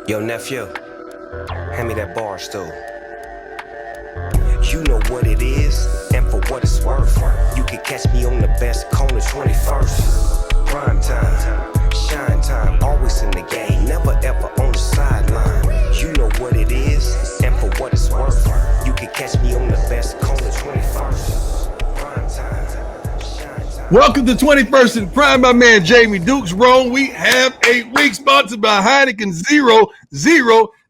Yo, nephew, hand me that bar stool. You know what it is, and for what it's worth. You can catch me on the best corner 21st. Prime time, shine time, always in the game, never ever on the sideline. You know what it is, and for what it's worth. You can catch me on the best corner 21st. Prime time, shine time. Welcome to 21st and Prime, my man Jamie Dukes. Rone, we have 8 weeks sponsored by Heineken Zero.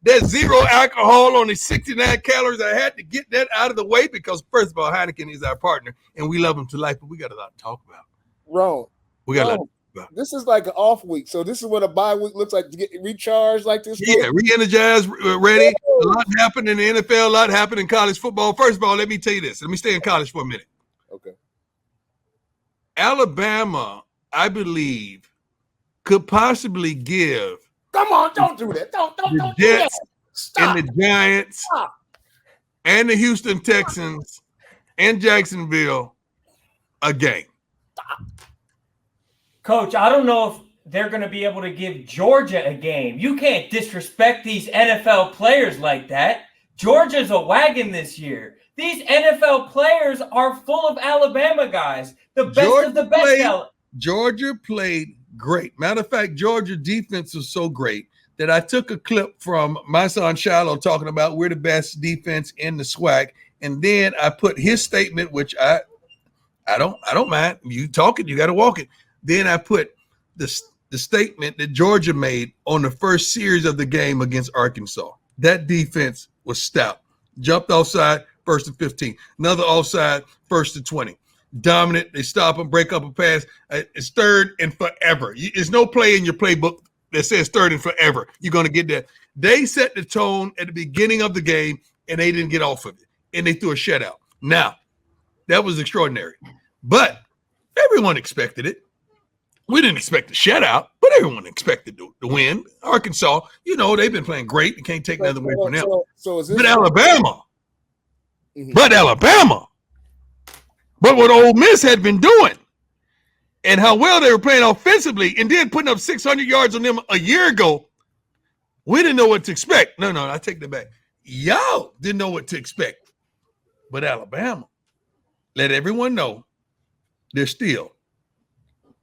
That's zero alcohol, only 69 calories. I had to get that out of the way because, first of all, Heineken is our partner, and we love them to life, but we got a lot to talk about. Rone, We got a lot to talk about. this is like an off week. So this is what a bye week looks like to get recharged like this. Yeah, re-energized, ready. A lot happened in the NFL, a lot happened in college football. First of all, let me tell you this. Let me stay in college for a minute. Okay. Alabama, I believe, could possibly give Come on, don't do that. Don't the do that. Jets Stop. and the Giants Stop. and the Houston Texans and Jacksonville a game. Coach, I don't know if they're going to be able to give Georgia a game. You can't disrespect these NFL players like that. Georgia's a wagon this year. These NFL players are full of Alabama guys. The best of the best. Georgia played great. Matter of fact, Georgia defense was so great that I took a clip from my son Shiloh talking about we're the best defense in the SWAC, and then I put his statement, which I don't mind. You talk it, you got to walk it. Then I put the statement that Georgia made on the first series of the game against Arkansas. That defense was stout. Jumped offside, first and 15. Another offside, first and 20. Dominant. They stop them, break up a pass. It's third and forever. There's no play in your playbook that says third and forever. You're going to get that. They set the tone at the beginning of the game, and they didn't get off of it. And they threw a shutout. Now, that was extraordinary. But everyone expected it. We didn't expect the shutout, but everyone expected to win. Arkansas, they've been playing great. You can't take nothing away from them. So is this But Alabama. Mhm. But what Ole Miss had been doing and how well they were playing offensively and then putting up 600 yards on them a year ago, we didn't know what to expect. No, I take that back. Y'all didn't know what to expect. But Alabama let everyone know they're still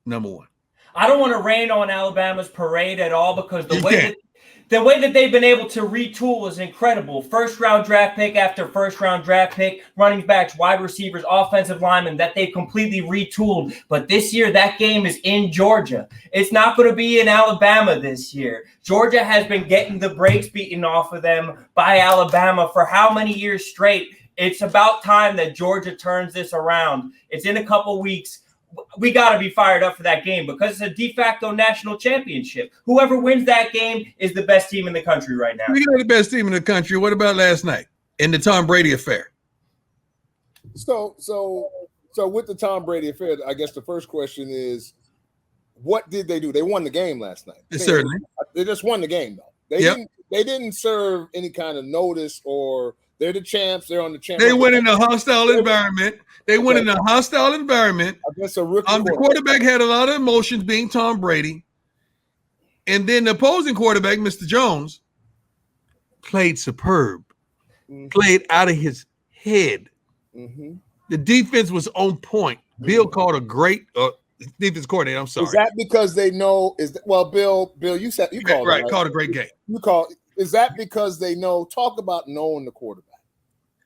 number one. I don't want to rain on Alabama's parade at all because the way that they've been able to retool is incredible. First-round draft pick after first-round draft pick, running backs, wide receivers, offensive linemen that they've completely retooled. But this year, that game is in Georgia. It's not going to be in Alabama this year. Georgia has been getting the brakes beaten off of them by Alabama for how many years straight? It's about time that Georgia turns this around. It's in a couple weeks. We got to be fired up for that game because it's a de facto national championship. Whoever wins that game is the best team in the country right now. We're the best team in the country. What about last night in the Tom Brady affair? So with the Tom Brady affair, I guess the first question is, what did they do? They won the game last night. Certainly. They just won the game though. They didn't serve any kind of notice, or they're the champs. They're on the champ. They went in a hostile environment. Against a rookie The quarterback had a lot of emotions being Tom Brady. And then the opposing quarterback, Mr. Jones, played superb. Mm-hmm. Played out of his head. Mm-hmm. The defense was on point. Bill called a great defense coordinator. I'm sorry. Is that because they know? Bill, you said you called right. It, right? Called a great game. Is that because they know? Talk about knowing the quarterback.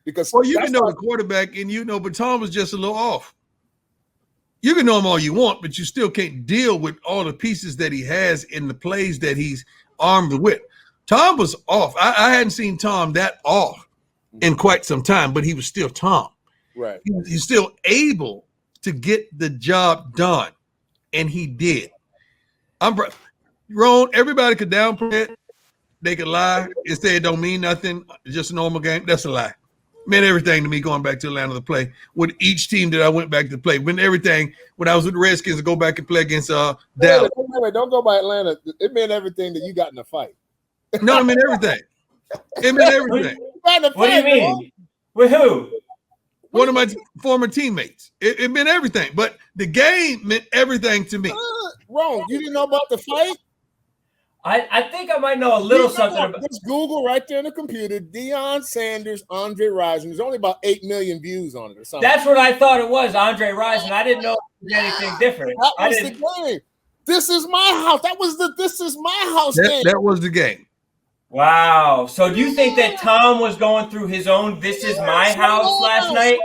Because you can know the quarterback, and but Tom was just a little off. You can know him all you want, but you still can't deal with all the pieces that he has in the plays that he's armed with. Tom was off. I hadn't seen Tom that off in quite some time, but he was still Tom. Right. He's still able to get the job done, and he did. Ron, everybody could downplay it. They could lie and say it don't mean nothing. It's just a normal game. That's a lie. Meant everything to me going back to Atlanta to play with each team that I went back to play. Meant everything when I was with the Redskins to go back and play against Dallas. Wait, don't go by Atlanta. It meant everything that you got in the fight. No, it meant everything. It meant everything. What do you mean? With who? One of my former teammates. It meant everything. But the game meant everything to me. Wrong. You didn't know about the fight? I think I might know a little something about. Just Google right there on the computer. Deion Sanders, Andre Rison. There's only about 8 million views on it or something. That's what I thought it was, Andre Rison. I didn't know it was anything different. That was the game. This is my house. That was the This Is My House game. That was the game. Wow. So do you think that Tom was going through his own This Is My House last night?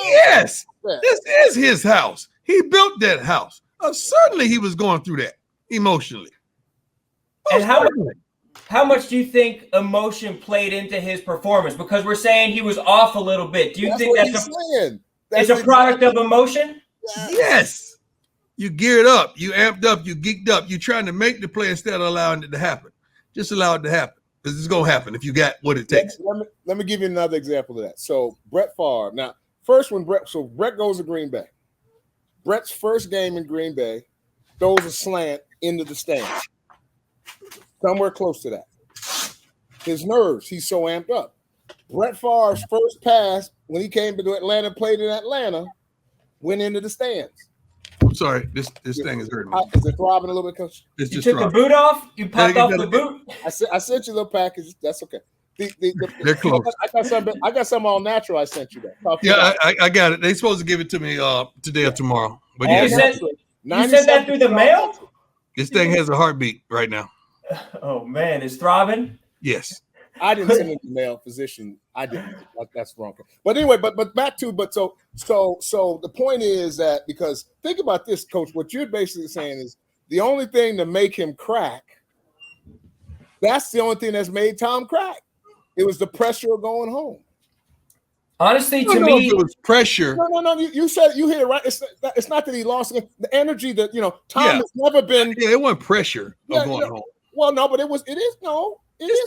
Yes. This is his house. He built that house. Certainly he was going through that emotionally. And how much do you think emotion played into his performance? Because we're saying he was off a little bit. Do you think it's a product of emotion? Yes. You geared up, you amped up, you geeked up. You're trying to make the play instead of allowing it to happen. Just allow it to happen because it's going to happen if you got what it takes. Let me give you another example of that. So Brett Favre. Now, first when Brett goes to Green Bay. Brett's first game in Green Bay throws a slant into the stands. Somewhere close to that. His nerves, he's so amped up. Brett Favre's first pass when he came to Atlanta, played in Atlanta, went into the stands. I'm sorry, this thing is hurting me. Is it throbbing a little bit, Coach? It's You just took throbbing. the boot off? You popped off the boot? I sent you a little package. That's okay. They're close. I got some all natural. I sent you that. Yeah, I got it. They're supposed to give it to me today or tomorrow. But yeah, You sent that through the mail? this thing has a heartbeat right now. Oh man, it's throbbing. Yes. I didn't send it to male physician. I didn't. That's wrong. But anyway, but back to so the point is that because think about this, Coach. What you're basically saying is the only thing to make him crack. That's the only thing that's made Tom crack. It was the pressure of going home. Honestly, to me, me, it was pressure. No. You said you hit it right. It's not that he lost the energy that Tom has never been. Yeah, it wasn't pressure of going home. Well, no, but it is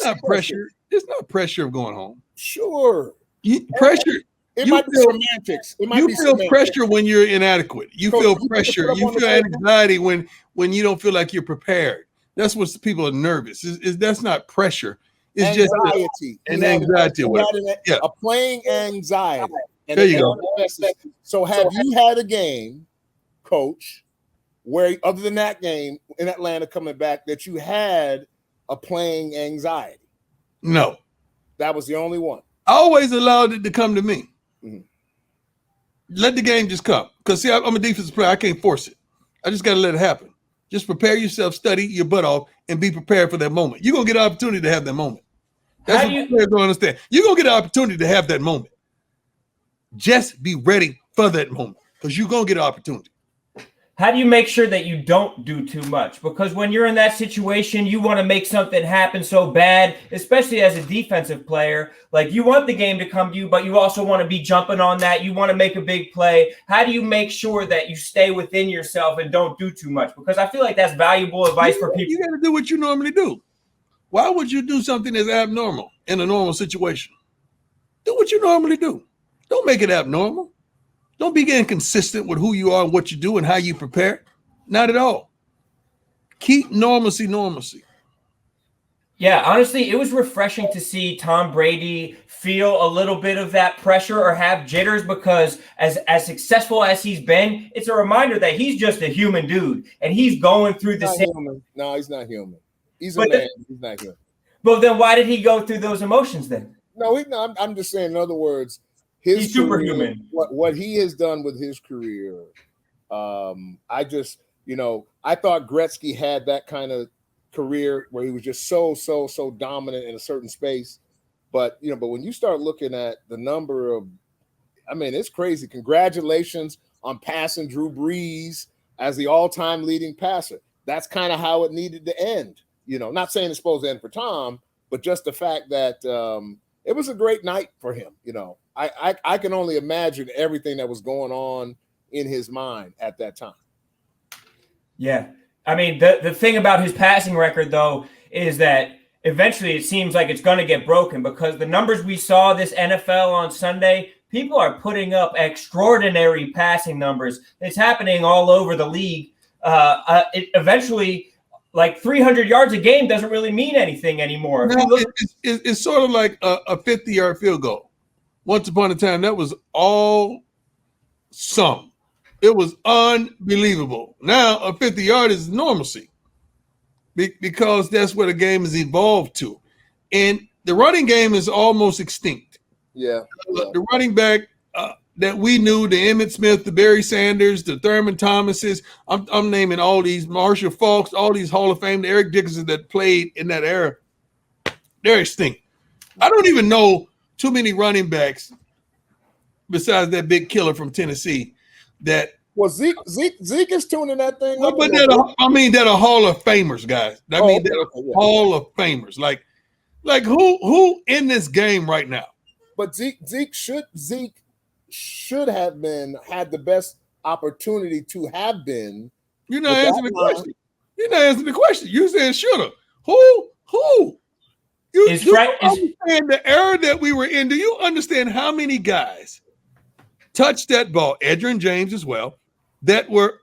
Not pressure. It's not pressure of going home. Sure. Pressure. It might be semantics. It might be feel semantics. pressure when you're inadequate. You feel pressure. You feel anxiety when you don't feel like you're prepared. That's what people are nervous. That's not pressure. It's anxiety. Just anxiety. A playing anxiety. And there you go. So have you had a game, Coach, where other than that game in Atlanta coming back that you had a playing anxiety? No. That was the only one. I always allowed it to come to me. Mm-hmm. Let the game just come. Because, see, I'm a defensive player. I can't force it. I just got to let it happen. Just prepare yourself, study your butt off, and be prepared for that moment. You're going to get an opportunity to have that moment. That's what players don't understand. You're going to get an opportunity to have that moment. Just be ready for that moment because you're going to get an opportunity. How do you make sure that you don't do too much? Because when you're in that situation, you want to make something happen so bad, especially as a defensive player. Like you want the game to come to you, but you also want to be jumping on that. You want to make a big play. How do you make sure that you stay within yourself and don't do too much? Because I feel like that's valuable advice for people. You got to do what you normally do. Why would you do something that's abnormal in a normal situation? Do what you normally do. Don't make it abnormal. Don't be inconsistent with who you are and what you do and how you prepare. Not at all. Keep normalcy. Yeah, honestly, it was refreshing to see Tom Brady feel a little bit of that pressure or have jitters because as successful as he's been, it's a reminder that he's just a human dude and he's going through the same. Human. No, he's not human. He's a man. He's not human. But then why did he go through those emotions then? No, I'm just saying, in other words, he's superhuman. What he has done with his career, I thought Gretzky had that kind of career where he was just so dominant in a certain space. But when you start looking at the number of, it's crazy. Congratulations on passing Drew Brees as the all-time leading passer. That's kind of how it needed to end. Not saying it's supposed to end for Tom, but just the fact that it was a great night for him. I can only imagine everything that was going on in his mind at that time. Yeah. The thing about his passing record, though, is that eventually it seems like it's going to get broken because the numbers we saw this NFL on Sunday, people are putting up extraordinary passing numbers. It's happening all over the league. Eventually, like 300 yards a game doesn't really mean anything anymore. No, it's sort of like a 50-yard field goal. Once upon a time, that was all It was unbelievable. Now, a 50-yard is normalcy. because that's where the game has evolved to. And the running game is almost extinct. Yeah. The running back that we knew, the Emmitt Smith, the Barry Sanders, the Thurman Thomases, I'm naming all these, Marshall Faulks, all these Hall of Fame, the Eric Dickerson that played in that era, they're extinct. I don't even know too many running backs besides that big killer from Tennessee that. Well, Zeke is tuning that thing. Well, but that are Hall of Famers, guys. Hall of Famers. Like who in this game right now? But Zeke should have had the best opportunity to have been. You're not answering the question. You're not answering the question. You said shoulda. Who? You understand the era that we were in? Do you understand how many guys touched that ball? Edgerrin James as well. That were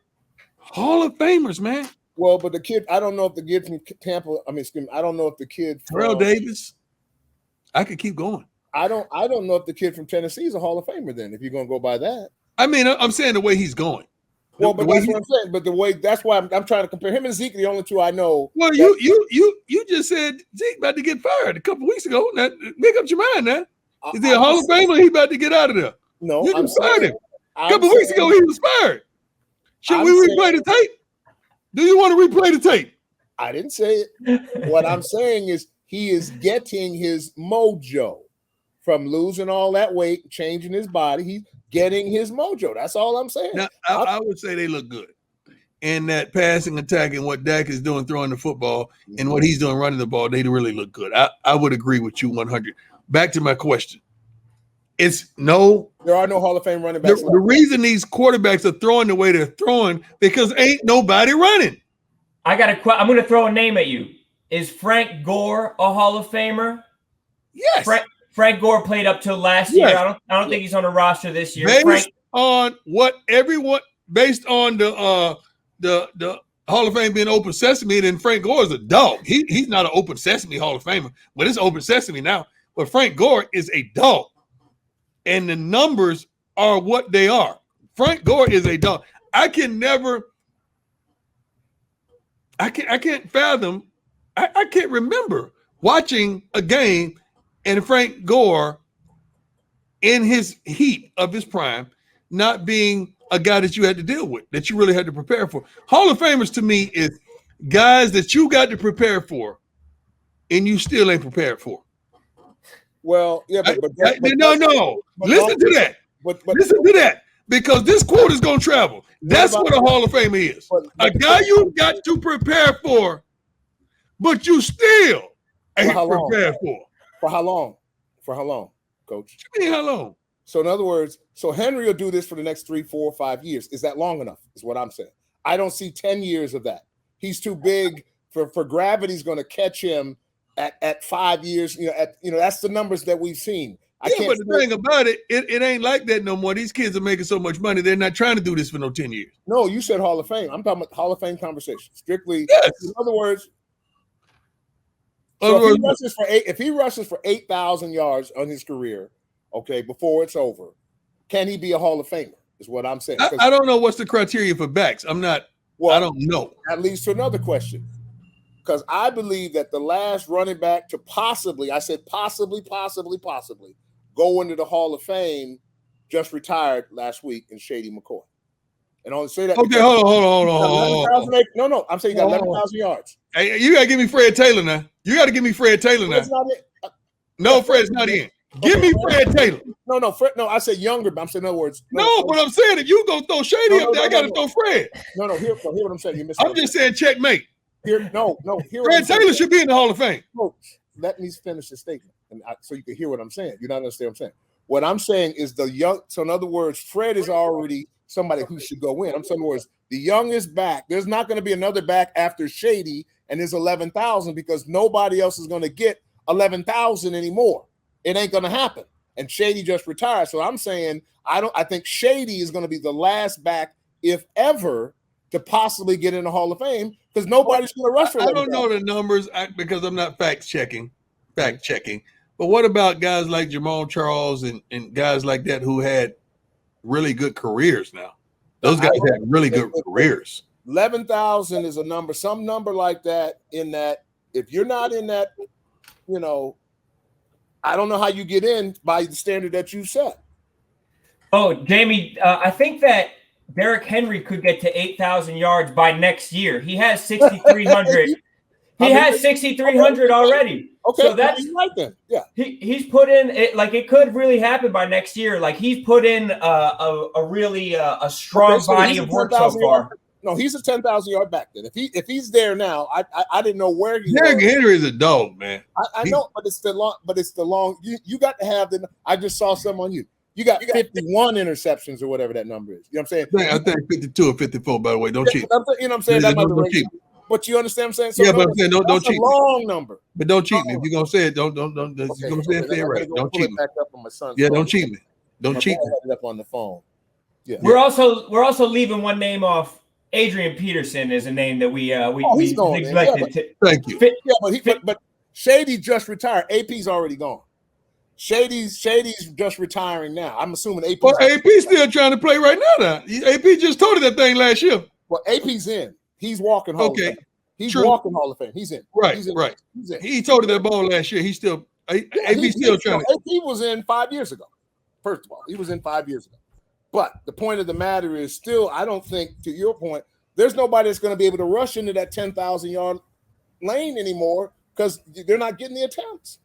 Hall of Famers, man. Well, but the kid, I don't know if the kid from Tampa. I don't know if the kid Terrell Davis. I could keep going. I don't know if the kid from Tennessee is a Hall of Famer. Then, if you're gonna go by that, I mean, I'm saying the way he's going. Well, but that's what I'm saying. But the way that's why I'm trying to compare him and Zeke. The only two I know. Well, you just said Zeke about to get fired a couple weeks ago. Now, make up your mind. Now, is he a Hall of Famer? He about to get out of there. No, you just fired him. A couple weeks ago, he was fired. Should we replay the tape? Do you want to replay the tape? I didn't say it. What I'm saying is he is getting his mojo from losing all that weight, changing his body. He's getting his mojo. That's all I'm saying. Now, I would say they look good. And that passing attack and what Dak is doing throwing the football and what he's doing running the ball, they really look good. I would agree with you 100. Back to my question. There are no Hall of Fame running backs. The reason these quarterbacks are throwing the way they're throwing because ain't nobody running. I'm going to throw a name at you. Is Frank Gore a Hall of Famer? Yes. Frank Gore played up till last year. I don't think he's on the roster this year. Based on the Hall of Fame being open sesame, then Frank Gore is a dog. He's not an open sesame Hall of Famer, but it's open sesame now. But Frank Gore is a dog. And the numbers are what they are. Frank Gore is a dog. I can't fathom. I can't remember watching a game and Frank Gore in his heat of his prime not being a guy that you had to deal with, that you really had to prepare for. Hall of Famers to me is guys that you got to prepare for and you still ain't prepared for. Well, yeah, but no. Listen to that. Listen to that. Because this quote is going to travel. That's what a Hall of Famer is. A guy you got to prepare for, but you still ain't prepared for. For how long? For how long, Coach? What you mean how long? So in other words, Henry will do this for the next 3, 4, 5 years. Is that long enough? Is what I'm saying. I don't see 10 years of that. He's too big for gravity's going to catch him at 5 years. That's the numbers that we've seen. But the thing about it ain't like that no more. These kids are making so much money. They're not trying to do this for no 10 years. No, you said Hall of Fame. I'm talking about Hall of Fame conversation. Strictly. Yes. In other words, if he rushes for 8,000 yards on his career, okay, before it's over, can he be a Hall of Famer? Is what I'm saying. I don't know what's the criteria for backs. I don't know. That leads to another question. Because I believe that the last running back to possibly go into the Hall of Fame just retired last week in Shady McCoy. And I'll say that. Okay, hold on. No, I'm saying you got 11,000 yards. Hey, you got to give me Fred Taylor now. No, Fred's not in. Give me Fred Taylor. No, Fred. No, I said younger, but I'm saying in other words. But I'm saying if you go throw Shady up there, I got to throw Fred. Hear what I'm saying. I'm just saying checkmate. Fred Taylor should be in the Hall of Fame. Coach, let me finish the statement, so you can hear what I'm saying. You don't understand what I'm saying. What I'm saying is the young. So in other words, Fred is already somebody who should go in. I'm saying, in other words, the youngest back. There's not going to be another back after Shady and his 11,000 because nobody else is going to get 11,000 anymore. It ain't going to happen. And Shady just retired. So I'm saying I think Shady is going to be the last back, if ever, to possibly get in the Hall of Fame because nobody's going to rush for. I don't know the numbers because I'm not fact checking. But what about guys like Jamal Charles and guys like that who had really good careers now? Those guys had really good careers. 11,000 is a number, some number like that. In that, if you're not in that, I don't know how you get in by the standard that you set. Oh, Jamie, I think that Derrick Henry could get to 8,000 yards by next year. He has 6,300. He has 6,300 already. Okay, so that's right then. Yeah, he's put in it. Like, it could really happen by next year. Like, he's put in a really a strong body of work so far. No, he's a 10,000 yard back then. If he's there now, I didn't know where he was. Derrick Henry is a dog, man. I know, but it's the long. You got to have the. I just saw some on you. You got 51 interceptions or whatever that number is. You know what I'm saying? I think 52 or 54. By the way, don't cheat. You know what I'm saying? Don't cheat. But you understand what I'm saying? So yeah, but I'm saying don't cheat. A long number. But don't cheat me. If you're gonna say it, don't. You're gonna say it right. Don't cheat me. Yeah, don't cheat me. Don't cheat me. Up on the phone. Yeah. We're also leaving one name off. Adrian Peterson is a name that we neglected. Thank you. But Shady just retired. AP's already gone. Shady's just retiring now. I'm assuming AP. Well, AP's still trying to play right now. AP just told that thing last year. Well, AP's in. He's walking Hall of Fame. He's walking Hall of Fame. He's in. Right, He's in. right. He's in. He told that ball last year. He's still AP's still trying. AP was in 5 years ago. First of all, he was in 5 years ago. But the point of the matter is still, I don't think, to your point, there's nobody that's going to be able to rush into that 10,000 yard lane anymore because they're not getting the attempts.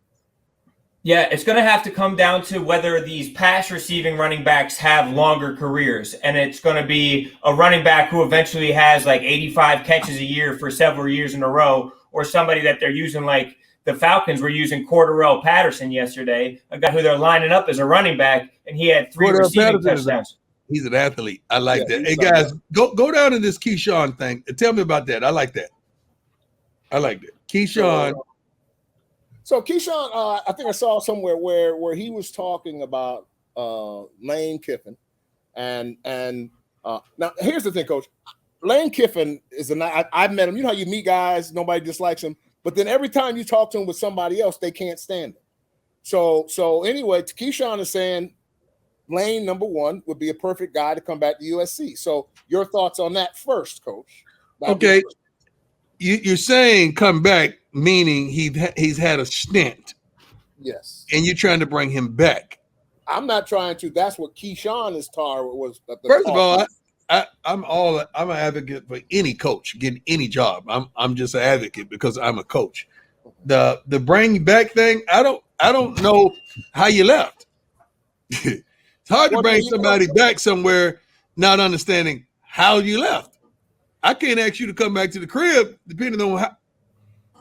Yeah, it's going to have to come down to whether these pass receiving running backs have longer careers. And it's going to be a running back who eventually has like 85 catches a year for several years in a row, or somebody that they're using like the Falcons were using Cordarrelle Patterson yesterday, a guy who they're lining up as a running back, and he had 3 receiving touchdowns. He's an athlete. I like that. Hey, guys, go down to this Keyshawn thing. Tell me about that. I like that. Keyshawn. So Keyshawn, I think I saw somewhere where he was talking about Lane Kiffin. And now here's the thing, Coach. Lane Kiffin is I've met him. You know how you meet guys, nobody dislikes him. But then every time you talk to him with somebody else, they can't stand him. So anyway, Keyshawn is saying Lane, number one, would be a perfect guy to come back to USC. So your thoughts on that first, Coach? Okay. You're saying come back, meaning he's had a stint. Yes. And you're trying to bring him back. I'm not trying to. That's what Keyshawn was. First of all, I'm an advocate for any coach getting any job. I'm just an advocate because I'm a coach. The bring back thing, I don't know how you left. It's hard to bring somebody back somewhere not understanding how you left. I can't ask you to come back to the crib depending on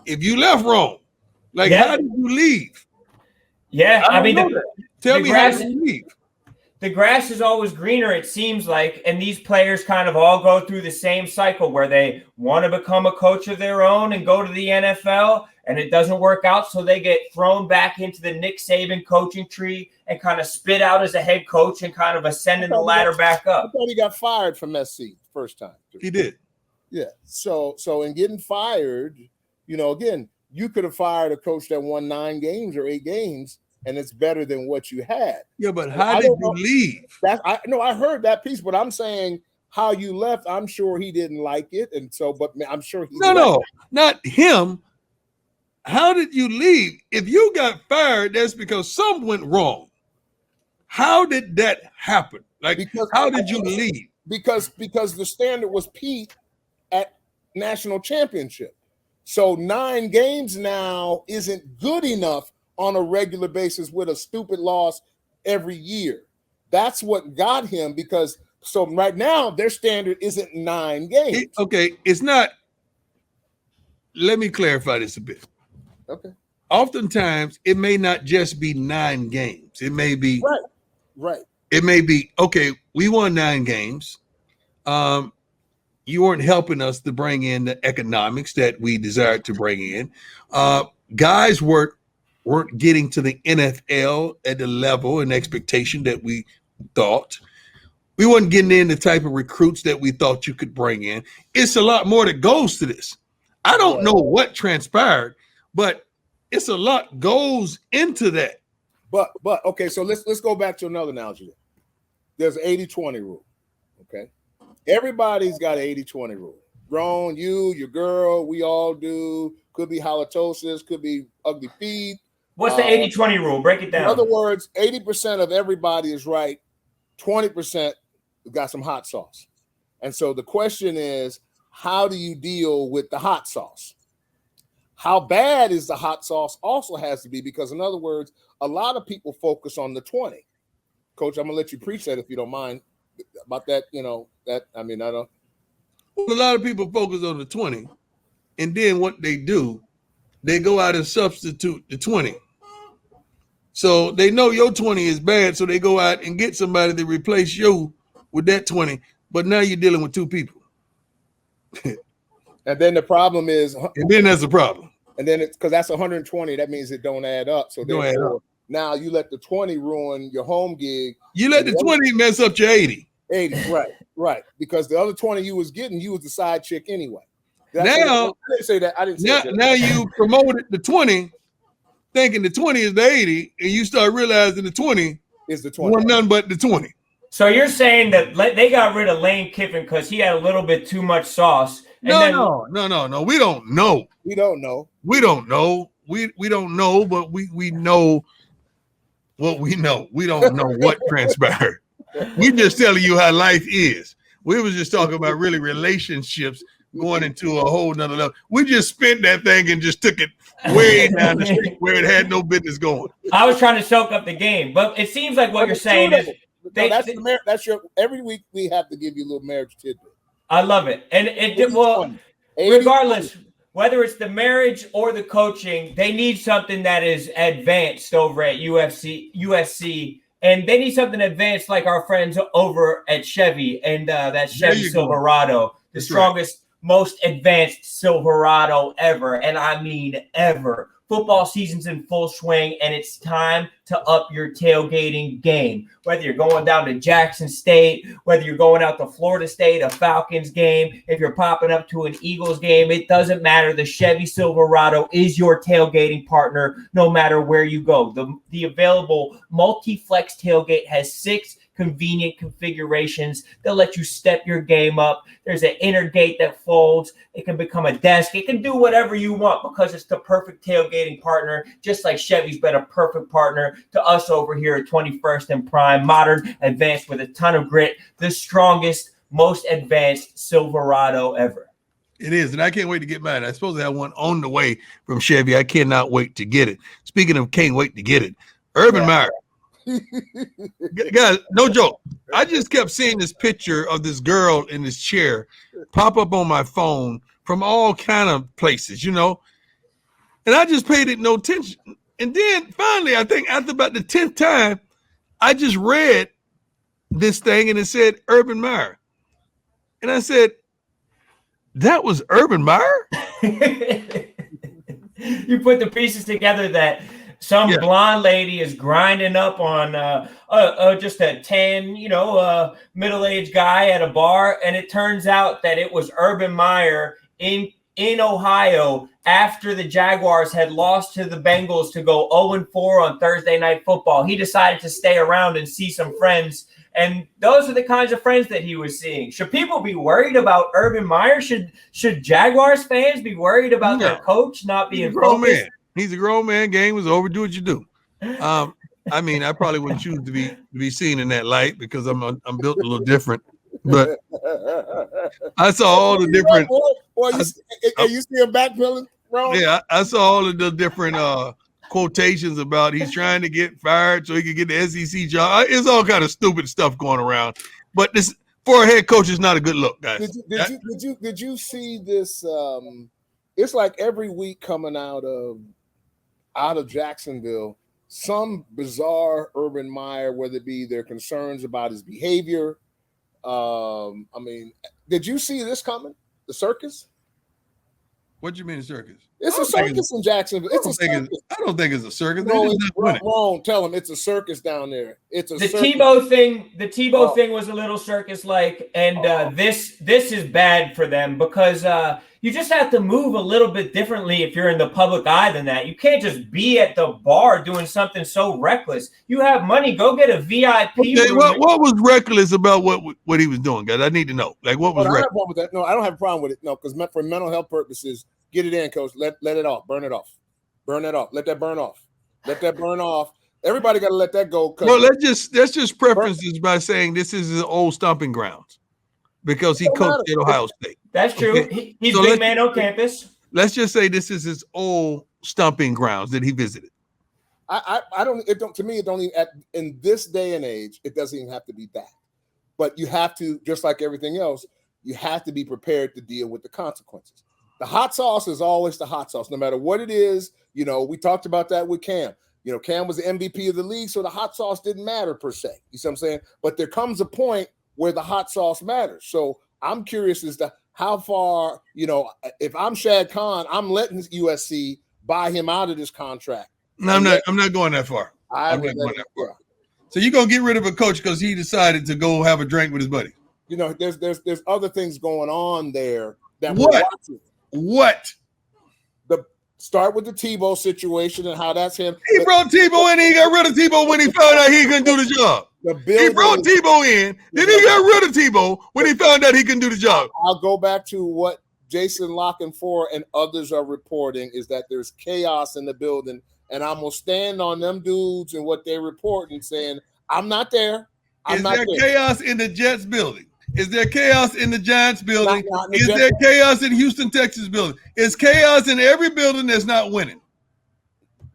if you left wrong. Like, how did you leave? Yeah, I mean, tell me how did you leave? The grass is always greener, it seems like, and these players kind of all go through the same cycle where they want to become a coach of their own and go to the NFL, and it doesn't work out, so they get thrown back into the Nick Saban coaching tree and kind of spit out as a head coach and kind of ascending the ladder back up. I thought he got fired from SC first time. He did. Yeah. So in getting fired, again, you could have fired a coach that won 9 games or 8 games, and it's better than what you had. Yeah, but how did you leave? I heard that piece, but I'm saying how you left. I'm sure he didn't like it, and so, but I'm sure he. No, not him. How did you leave? If you got fired, that's because something went wrong. How did that happen? How did you leave? Because the standard was Pete at national championship. So 9 games now isn't good enough on a regular basis with a stupid loss every year. That's what got him so right now their standard isn't 9 games. It's not. Let me clarify this a bit. Okay. Oftentimes it may not just be 9 games. It may be right. It may be, okay, we won 9 games. You weren't helping us to bring in the economics that we desired to bring in. Guys weren't getting to the NFL at the level and expectation that we thought. We weren't getting in the type of recruits that we thought you could bring in. It's a lot more that goes to this. I don't know what transpired, but it's a lot goes into that. But okay, so let's go back to another analogy. There's an 80-20 rule. Okay. Everybody's got an 80-20 rule. Rone, you, your girl, we all do. Could be halitosis, could be ugly feet. What's the 80-20 rule? Break it down. In other words, 80% of everybody is right. 20% got some hot sauce. And so the question is, how do you deal with the hot sauce? How bad is the hot sauce also has to be, because in other words, a lot of people focus on the 20. Coach, I'm gonna let you preach that if you don't mind about that. You know, that, I mean, I don't. Well, a lot of people focus on the 20, and then what they do, they go out and substitute the 20. So they know your 20 is bad, so they go out and get somebody to replace you with that 20. But now you're dealing with two people. And then the problem is, and then that's the problem. And then it's because that's 120. That means it don't add up. So therefore, now you let the 20 ruin your home gig. You let the 20 mess up your 80. 80, right. Because the other 20 you was getting, you was the side chick anyway. Now, I didn't say that. I didn't say that. Now you promoted the 20, thinking the 20 is the 80, and you start realizing the 20 is the 20. One none but the 20. So you're saying that they got rid of Lane Kiffin because he had a little bit too much sauce. No. We don't know. We don't know. We don't know. We don't know, but we know what we know. We don't know what transpired. We just telling you how life is. We was just talking about really relationships going into a whole nother level. We just spent that thing and just took it way down the street where it had no business going. I was trying to soak up the game, but it seems like what you're saying is that's your every week we have to give you a little marriage tidbit. I love it. And regardless, whether it's the marriage or the coaching, they need something that is advanced over at USC, and they need something advanced like our friends over at Chevy and that Chevy Silverado, the strongest, most advanced Silverado ever, and I mean ever. Football season's in full swing, and it's time to up your tailgating game. Whether you're going down to Jackson State, whether you're going out to Florida State, a Falcons game, if you're popping up to an Eagles game, it doesn't matter. The Chevy Silverado is your tailgating partner no matter where you go. The available multi-flex tailgate has 6 convenient configurations that let you step your game up. There's an inner gate that folds. It can become a desk. It can do whatever you want because it's the perfect tailgating partner, just like Chevy's been a perfect partner to us over here at 21st and Prime. Modern, advanced with a ton of grit. The strongest, most advanced Silverado ever. It is, and I can't wait to get mine. I suppose I have one on the way from Chevy. I cannot wait to get it. Speaking of can't wait to get it, Urban Meyer. Guys, no joke. I just kept seeing this picture of this girl in this chair pop up on my phone from all kind of places, and I just paid it no attention. And then finally, I think after about the 10th time, I just read this thing and it said Urban Meyer. And I said, that was Urban Meyer? You put the pieces together that some blonde lady is grinding up on just a tan, middle-aged guy at a bar, and it turns out that it was Urban Meyer in Ohio after the Jaguars had lost to the Bengals to go 0-4 on Thursday Night Football. He decided to stay around and see some friends, and those are the kinds of friends that he was seeing. Should people be worried about Urban Meyer? Should Jaguars fans be worried about their coach not being focused? He's a grown man. Game was over. Do what you do. I mean, I probably wouldn't choose to be seen in that light because I'm built a little different. But I saw all the different. You see him backpedaling, bro? Yeah, I saw all of the different quotations about he's trying to get fired so he can get the SEC job. It's all kind of stupid stuff going around. But this for a head coach is not a good look, guys. Did you see this? It's like every week coming out of Jacksonville, some bizarre Urban Meyer, whether it be their concerns about his behavior. Did you see this coming? The circus? What do you mean the circus? It's a circus in Jacksonville. It's a circus. I don't think it's a circus. Wrong. Tell them it's a circus down there. It's a circus. Tebow thing. The Tebow thing was a little circus-like, and this is bad for them because you just have to move a little bit differently if you're in the public eye than that. You can't just be at the bar doing something so reckless. You have money, go get a VIP. Okay, what was reckless about what he was doing, guys? I need to know. Like, what was reckless? I don't have a problem with that. No, I don't have a problem with it. No, because for mental health purposes. Get it in, coach. Let it off. Burn it off. Burn that off. Let that burn off. Let that burn off. Everybody got to let that go. Well, let's just preference this by saying this is his old stomping grounds because he coached at Ohio State. That's true. Okay. He's a big man on campus. Let's just say this is his old stomping grounds that he visited. I don't. It don't. To me, it don't even. In this day and age, it doesn't even have to be that. But you have to, just like everything else, you have to be prepared to deal with the consequences. The hot sauce is always the hot sauce, no matter what it is. You know, we talked about that with Cam. You know, Cam was the MVP of the league, so the hot sauce didn't matter per se. You see what I'm saying? But there comes a point where the hot sauce matters. So I'm curious as to how far, you know, if I'm Shad Khan, I'm letting USC buy him out of this contract. No, I'm not going that far. I'm not going that far. So you're gonna get rid of a coach because he decided to go have a drink with his buddy. You know, there's other things going on there that what? we're watching. What? Start with the Tebow situation and how that's him. He brought Tebow in. He got rid of Tebow when he found out he couldn't do the job. He brought Tebow in. Then he got rid of Tebow when he found out he couldn't do the job. I'll go back to what Jason Lockenfor and others are reporting is that there's chaos in the building, and I'm gonna stand on them dudes and what they're reporting, saying I'm not there. Is there chaos in the Jets building? Is there chaos in the Giants building? Is there chaos in Houston, Texas building? Is chaos in every building that's not winning?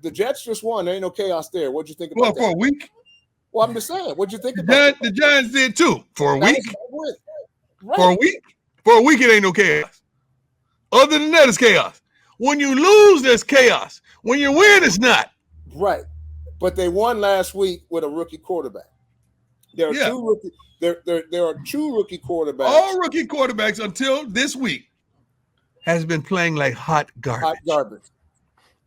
The Jets just won. There ain't no chaos there. What'd you think about that? For a week? Well, I'm just saying. What'd you think about that? The Giants did too. For a week? Right. For a week? For a week, it ain't no chaos. Other than that, it's chaos. When you lose, there's chaos. When you win, it's not. Right. But they won last week with a rookie quarterback. There are two rookie quarterbacks. All rookie quarterbacks until this week has been playing like hot garbage. Hot garbage.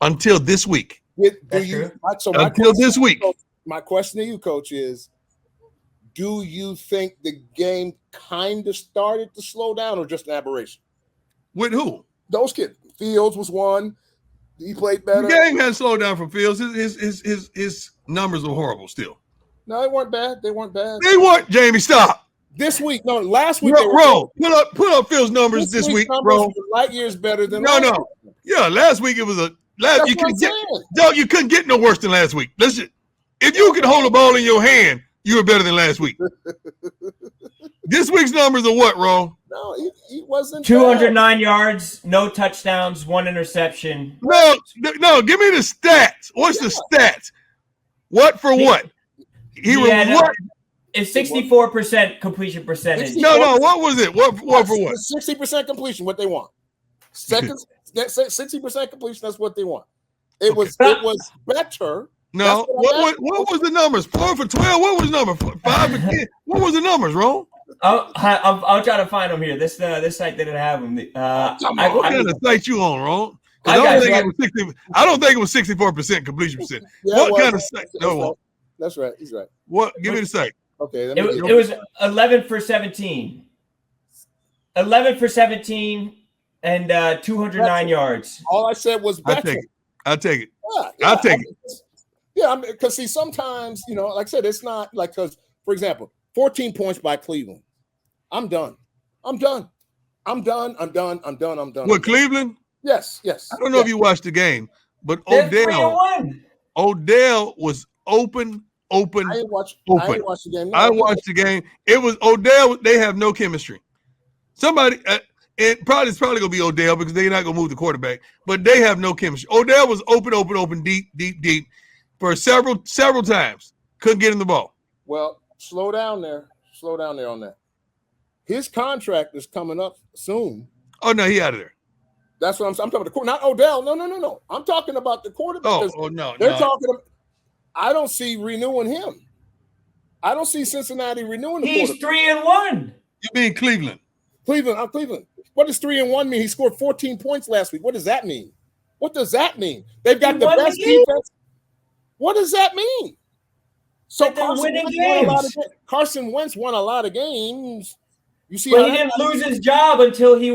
Until this week. Until this week. My question to you, Coach, is do you think the game kind of started to slow down or just an aberration? With who? Those kids. Fields was one. He played better. The game hasn't slowed down for Fields. His numbers are horrible still. No, they weren't bad. They weren't. Jamie, stop. This week, no, last week. Bro, put up Phil's numbers this week, bro. Light years better than no. Yeah, last week it was you couldn't get no worse than last week. Listen, if you could hold a ball in your hand, you were better than last week. This week's numbers are what, Ron? No, he wasn't. 209 yards, no touchdowns, 1 interception. No, give me the stats. What's the stats? What for what? He was what? It's 64% completion percentage. No. What was it? What for what? 60% completion. What they want. 60% completion. That's what they want. It was better. No. What was the numbers? 4 for 12. What was the number? 5 for 10. What was the numbers, Ron? I'll try to find them here. This site didn't have them. What kind of site you on, Ron? I don't think it was 64% completion percent. What kind of site? No. That's right. He's right. What? Give me the site. Okay. It was 11 for 17. 11 for 17 and 209 yards. All I said was better. I'll take it. Yeah, I'll take it. Yeah, because see, sometimes, like I said, it's not like, because, for example, 14 points by Cleveland. I'm done. What, Cleveland? Yes. I don't know if you watched the game, but Odell was open. I didn't watch the game. No, I watched the game. It was Odell. They have no chemistry. Somebody, it's probably going to be Odell because they're not going to move the quarterback, but they have no chemistry. Odell was open, deep for several times. Couldn't get in the ball. Well, slow down there on that. His contract is coming up soon. Oh, no, he out of there. That's what I'm talking about. Not Odell. No. I'm talking about the quarterback. No. They're talking about. I don't see renewing him. I don't see Cincinnati renewing him. He's 3-1. You mean Cleveland? Cleveland. What does 3-1 mean? He scored 14 points last week. What does that mean? What does that mean? They've got the won the best game. defense. What does that mean? So That they're Carson winning Wentz won a lot games. of Carson Wentz won a lot of games. You see, But he didn't lose his job until he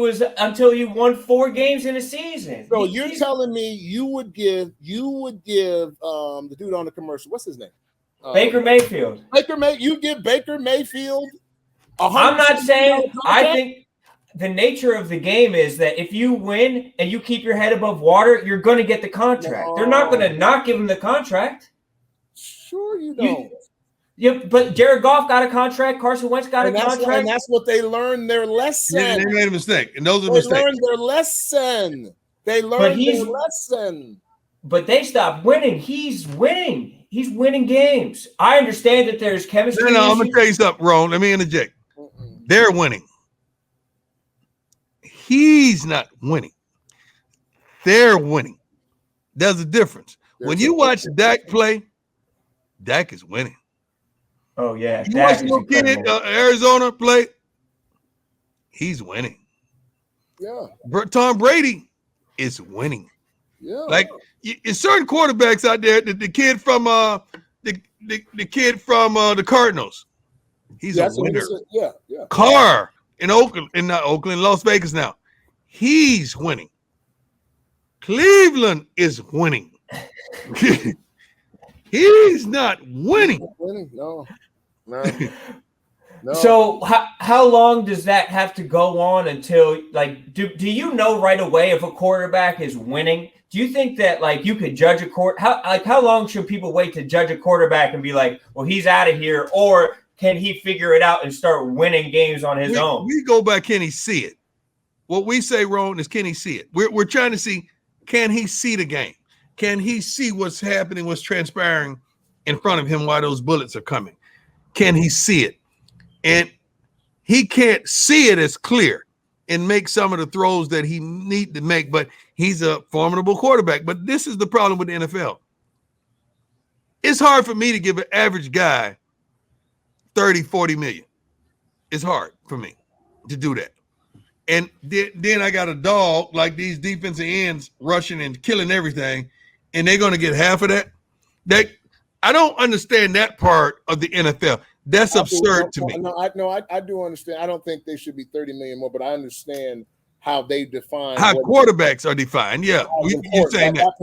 won 4 games in a season. So you're telling me you would give the dude on the commercial, what's his name? Baker Mayfield. You give Baker Mayfield. I'm not saying. I think the nature of the game is that if you win and you keep your head above water, you're going to get the contract. No. They're not going to not give him the contract. Sure, you don't. Yeah, but Jared Goff got a contract. Carson Wentz got a contract. And that's what they learned their lesson. They made a mistake, and those are mistakes. They learned their lesson. They learned their lesson. But they stopped winning. He's winning. He's winning games. I understand that there's chemistry. No, I'm going to tell you something, Ron. Let me interject. They're winning. He's not winning. They're winning. There's a difference. When you watch Dak play, Dak is winning. Oh, yeah. You watch little kid Arizona play, he's winning. Yeah. Tom Brady is winning. Yeah. Like, it's certain quarterbacks out there. The kid from the kid from the Cardinals, he's a winner. Yeah. Carr in Las Vegas now, he's winning. Cleveland is winning. He's not winning. No. So how long does that have to go on until, like, do you know right away if a quarterback is winning? Do you think that, like, you could judge how long should people wait to judge a quarterback and be like, well, he's out of here, or can he figure it out and start winning games on his own? We go by, can he see it? What we say, Ron, is can he see it? We're trying to see, can he see the game? Can he see what's happening, what's transpiring in front of him while those bullets are coming? Can he see it? And he can't see it as clear and make some of the throws that he need to make, but he's a formidable quarterback. But this is the problem with the NFL. It's hard for me to give an average guy 30, 40 million. It's hard for me to do that. And then I got a dog like these defensive ends rushing and killing everything, and they're going to get half of that. I don't understand that part of the NFL. That's absurd to me. I do understand. I don't think they should be 30 million more, but I understand how they define how quarterbacks are defined. Yeah, you're saying that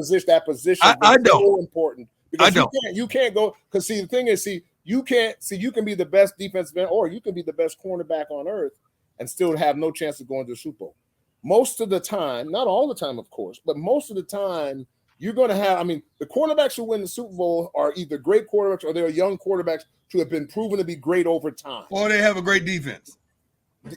position. I don't. So important because I don't. You can't go because the thing is, you can be the best defensive end or you can be the best cornerback on earth and still have no chance of going to the Super Bowl. Most of the time, not all the time, of course, but most of the time, you're going to have. I mean, the quarterbacks who win the Super Bowl are either great quarterbacks or they're young quarterbacks who have been proven to be great over time. Or they have a great defense.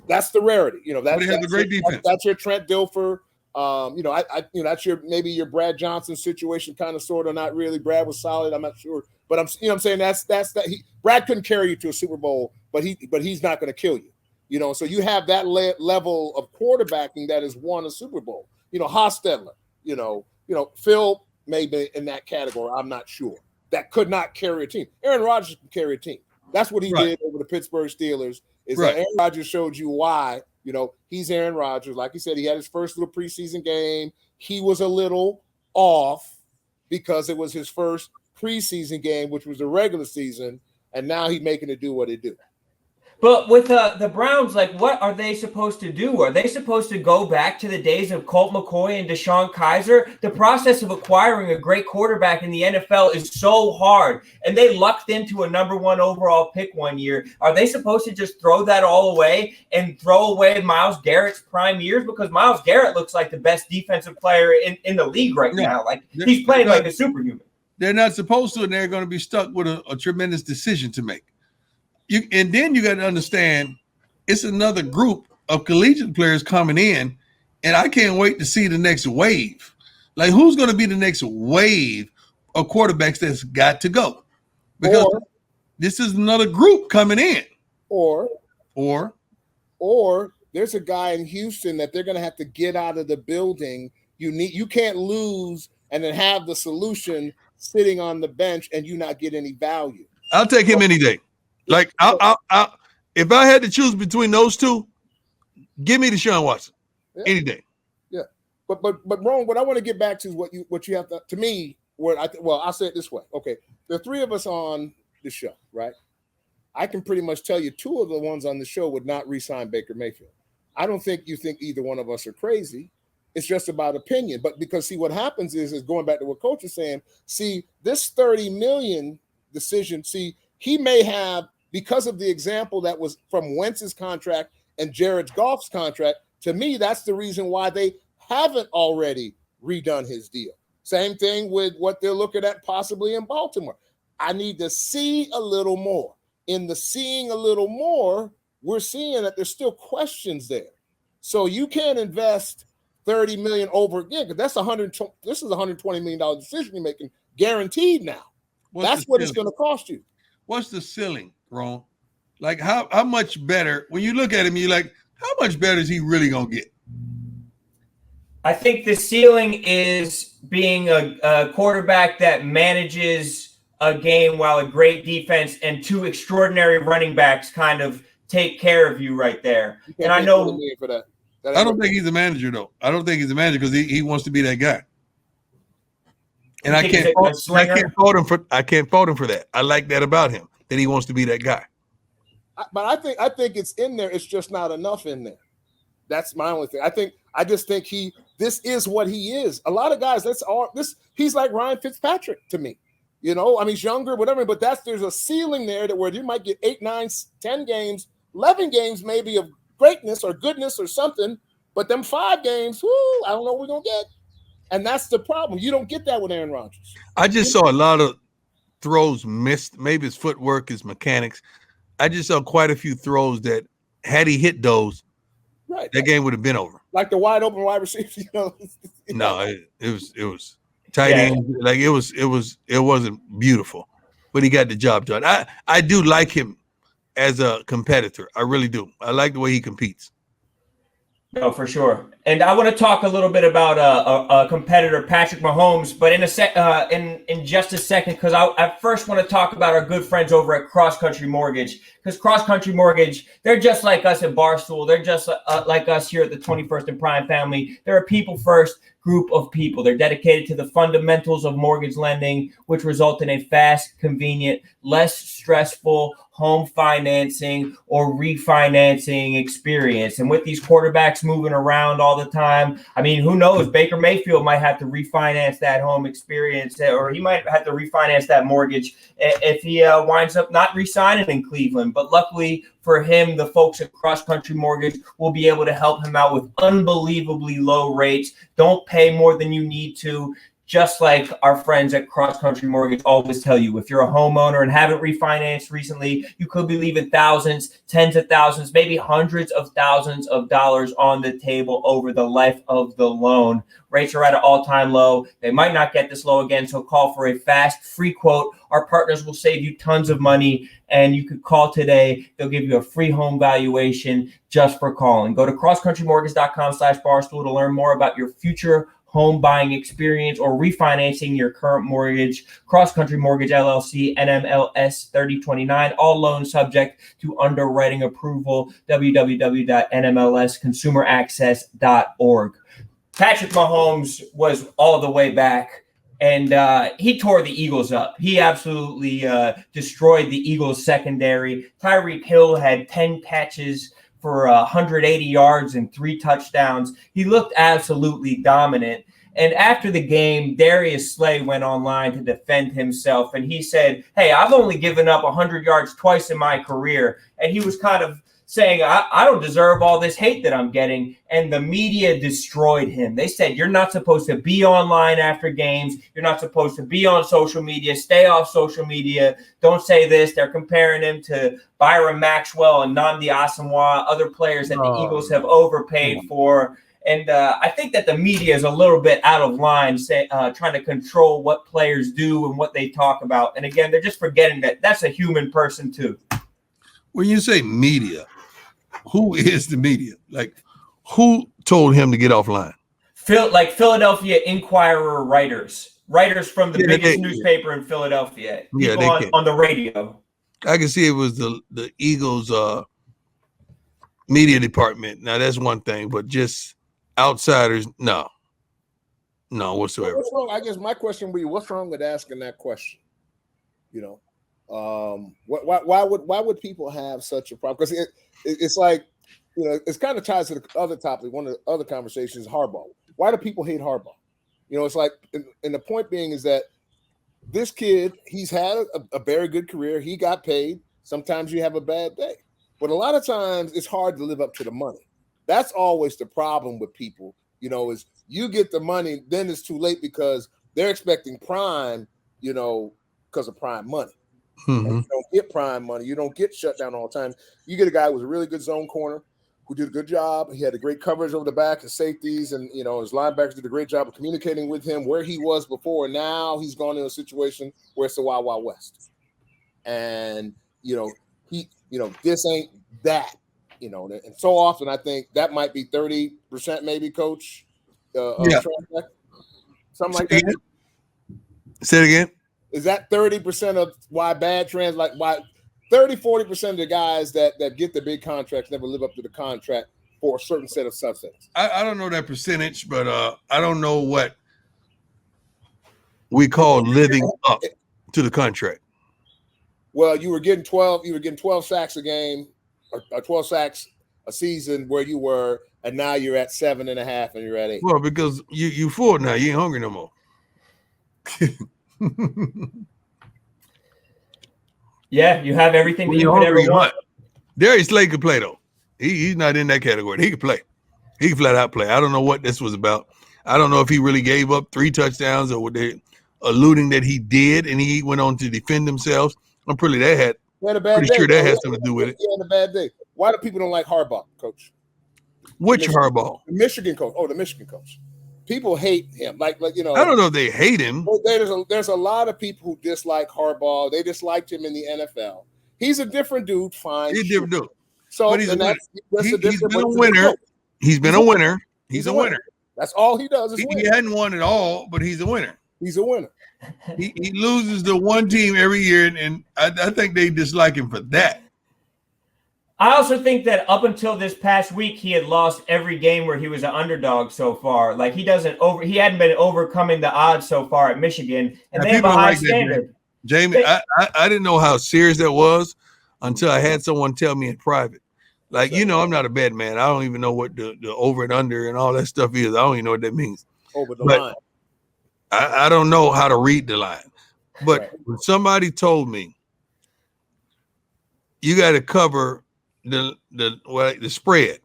That's the rarity. They have a great defense. That's your Trent Dilfer. That's maybe your Brad Johnson situation, kind of, sort of, not really. Brad was solid. I'm not sure, but I'm saying that's that. Brad couldn't carry you to a Super Bowl, but he's not going to kill you. So you have that level of quarterbacking that has won a Super Bowl. Hostetler. Phil may be in that category. I'm not sure. That could not carry a team. Aaron Rodgers can carry a team. That's what he did over the Pittsburgh Steelers. That Aaron Rodgers showed you why. He's Aaron Rodgers. Like he said, he had his first little preseason game. He was a little off because it was his first preseason game, which was the regular season, and now he's making it do what it do. But with the Browns, like, what are they supposed to do? Are they supposed to go back to the days of Colt McCoy and Deshaun Kaiser? The process of acquiring a great quarterback in the NFL is so hard, and they lucked into a number 1 overall pick one year. Are they supposed to just throw that all away and throw away Myles Garrett's prime years? Because Myles Garrett looks like the best defensive player in the league right now. Like, he's playing like a superhuman. They're not supposed to, and they're going to be stuck with a tremendous decision to make. And then you got to understand, it's another group of collegiate players coming in, and I can't wait to see the next wave. Like, who's going to be the next wave of quarterbacks that's got to go? Because this is another group coming in. Or there's a guy in Houston that they're going to have to get out of the building. You can't lose and then have the solution sitting on the bench and you not get any value. I'll take him any day. Like, if I had to choose between those two, give me Deshaun Watson any day. Yeah. But Rone, what I want to get back to is what you have to me. I'll say it this way. Okay, the three of us on the show, right? I can pretty much tell you 2 of the ones on the show would not re-sign Baker Mayfield. I don't think you think either one of us are crazy. It's just about opinion. But because see, what happens is going back to what Coach is saying. See, this $30 million decision. See, he may have, because of the example that was from Wentz's contract and Jared Goff's contract. To me, that's the reason why they haven't already redone his deal. Same thing with what they're looking at possibly in Baltimore. I need to see a little more. In the seeing a little more, we're seeing that there's still questions there. So you can't invest $30 million over again, because this is a $120 million decision you're making, guaranteed now. That's what it's going to cost you. What's the ceiling, Ron? Like how much better, when you look at him, you're like, how much better is he really going to get? I think the ceiling is being a quarterback that manages a game while a great defense and 2 extraordinary running backs kind of take care of you right there. And I know for that. I don't think he's a manager, though. I don't think he's a manager because he wants to be that guy. And I can't fault him for that. I like that about him, that he wants to be that guy. But I think it's in there. It's just not enough in there. That's my only thing. I just think this is what he is. A lot of guys, he's like Ryan Fitzpatrick to me. You know, I mean, he's younger, whatever, but there's a ceiling there where you might get 8, 9, 10 games, 11 games maybe of greatness or goodness or something, but them 5 games, I don't know what we're going to get. And that's the problem. You don't get that with Aaron Rodgers. I just saw a lot of throws missed. Maybe his footwork, his mechanics. I just saw quite a few throws that had he hit those, right, that game would have been over. Like the wide open wide receivers, you know. No, it was tight end. Like it wasn't beautiful, but he got the job done. I do like him as a competitor. I really do. I like the way he competes. No, for sure. And I want to talk a little bit about a competitor, Patrick Mahomes, but in just a second, because I first want to talk about our good friends over at Cross Country Mortgage, because Cross Country Mortgage, they're just like us at Barstool. They're just like us here at the 21st and Prime family. They're a people-first group of people. They're dedicated to the fundamentals of mortgage lending, which result in a fast, convenient, less stressful home financing or refinancing experience. And with these quarterbacks moving around all the time, I mean, who knows? Baker Mayfield might have to refinance that home experience, or he might have to refinance that mortgage if he winds up not re-signing in Cleveland. But luckily for him, the folks at Cross Country Mortgage will be able to help him out with unbelievably low rates. Don't pay more than you need to. Just like our friends at Cross Country Mortgage always tell you, if you're a homeowner and haven't refinanced recently, you could be leaving thousands, tens of thousands, maybe hundreds of thousands of dollars on the table over the life of the loan. Rates are at an all-time low. They might not get this low again, so call for a fast, free quote. Our partners will save you tons of money, and you could call today. They'll give you a free home valuation just for calling. Go to crosscountrymortgage.com/barstool to learn more about your future home buying experience or refinancing your current mortgage. Cross Country Mortgage LLC, NMLS 3029, all loans subject to underwriting approval, www.nmlsconsumeraccess.org. Patrick Mahomes was all the way back, and he tore the Eagles up. He absolutely destroyed the Eagles secondary. Tyreek Hill had 10 catches for 180 yards and 3 touchdowns. He looked absolutely dominant. And after the game, Darius Slay went online to defend himself. And he said, hey, I've only given up 100 yards twice in my career. And he was kind of saying, I don't deserve all this hate that I'm getting. And the media destroyed him. They said, you're not supposed to be online after games. You're not supposed to be on social media. Stay off social media. Don't say this. They're comparing him to Byron Maxwell and Nnamdi Asomugha, other players that the Eagles have overpaid for. And I think that the media is a little bit out of line, trying to control what players do and what they talk about. And again, they're just forgetting that that's a human person too. When you say media, who is the media? Like, who told him to get offline? Like Philadelphia Inquirer writers from the biggest newspaper in Philadelphia. People on the radio. I can see it was the Eagles media department. Now that's one thing, but just outsiders, no. No, whatsoever. What's wrong? I guess my question would be, what's wrong with asking that question? You know, why would people have such a problem? Because it's like, you know, it's kind of ties to the other topic. One of the other conversations is Harbaugh. Why do people hate Harbaugh? You know, it's like, and the point being is that this kid, he's had a very good career. He got paid. Sometimes you have a bad day, but a lot of times it's hard to live up to the money. That's always the problem with people. You know, is you get the money, then it's too late because they're expecting prime, you know, because of prime money. Mm-hmm. And you don't get prime money. You don't get shut down all the time. You get a guy who was a really good zone corner who did a good job. He had a great coverage over the back, his safeties, and, you know, his linebackers did a great job of communicating with him where he was before. Now he's gone into a situation where it's the Wild Wild West. And, you know, this ain't that. You know, and so often I think that might be 30%, maybe, Coach. Yeah. Something like that. Say it again. Is that 30% of why bad trans, like why 40% of the guys that get the big contracts never live up to the contract for a certain set of subsets? I don't know that percentage, but I don't know what we call living up to the contract. Well, you were getting 12 sacks a game, or 12 sacks a season where you were, and now you're at 7.5 and you're at 8. Well, because you full now, you ain't hungry no more. Yeah, you have everything that you could ever want. Darius Slay could play though. He's not in that category. He could play. He could flat out play. I don't know what this was about. I don't know if he really gave up 3 touchdowns or what they alluding that he did, and he went on to defend himself. I'm pretty sure that has something to do with it. He had a bad day. Why do people don't like Harbaugh, Coach? Which Harbaugh? The Michigan coach. Oh, the Michigan coach. People hate him. Like you know. I don't know if they hate him. There's a lot of people who dislike Harbaugh. They disliked him in the NFL. He's a different dude. Fine. He's a different dude. So but he's a winner. He's been a winner. He's a winner. That's all he does is win. He hadn't won at all, but he's a winner. He's a winner. He loses to one team every year, and I think they dislike him for that. I also think that up until this past week, he had lost every game where he was an underdog so far. Like he hadn't been overcoming the odds so far at Michigan, and they have a high standard. Jamie, I didn't know how serious that was until I had someone tell me in private. Like, you know, I'm not a bet man. I don't even know what the over and under and all that stuff is. I don't even know what that means. Over the line. I don't know how to read the line. But when somebody told me you got to cover the spread,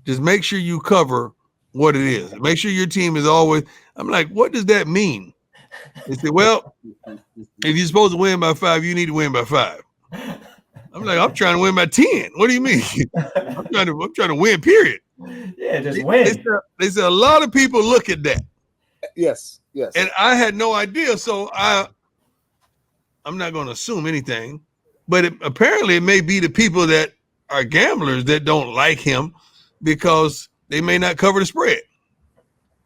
just make sure you cover what it is. Make sure your team is always. I'm like, what does that mean? They said, well, if you're supposed to win by 5, you need to win by 5. I'm like, I'm trying to win by 10. What do you mean? I'm trying to win, period. Yeah, just win. They said a lot of people look at that. Yes. And I had no idea, so I'm not going to assume anything. But apparently it may be the people that are gamblers that don't like him because they may not cover the spread.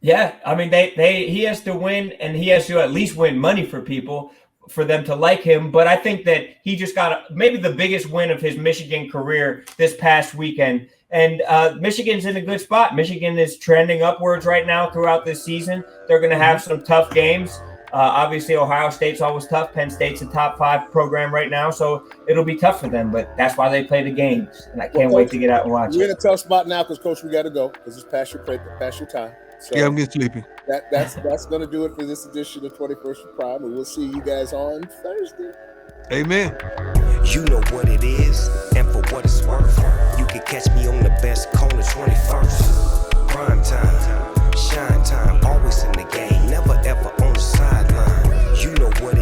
Yeah, I mean, he has to win, and he has to at least win money for people for them to like him. But I think that he just got maybe the biggest win of his Michigan career this past weekend. And Michigan's in a good spot. Michigan is trending upwards right now throughout this season. They're going to have some tough games. Obviously, Ohio State's always tough. Penn State's a top 5 program right now, so it'll be tough for them. But that's why they play the games, and I can't wait to get out and watch it. We're in a tough spot now because, Coach, we got to go because it's past your time. So yeah, I'm getting sleepy. That's going to do it for this edition of 21st Prime, and we'll see you guys on Thursday. Amen. You know what it is, and for what it's worth, you can catch me on the best corner 21st. Prime time, shine time, always in the game, never ever on the sideline. You know what it is.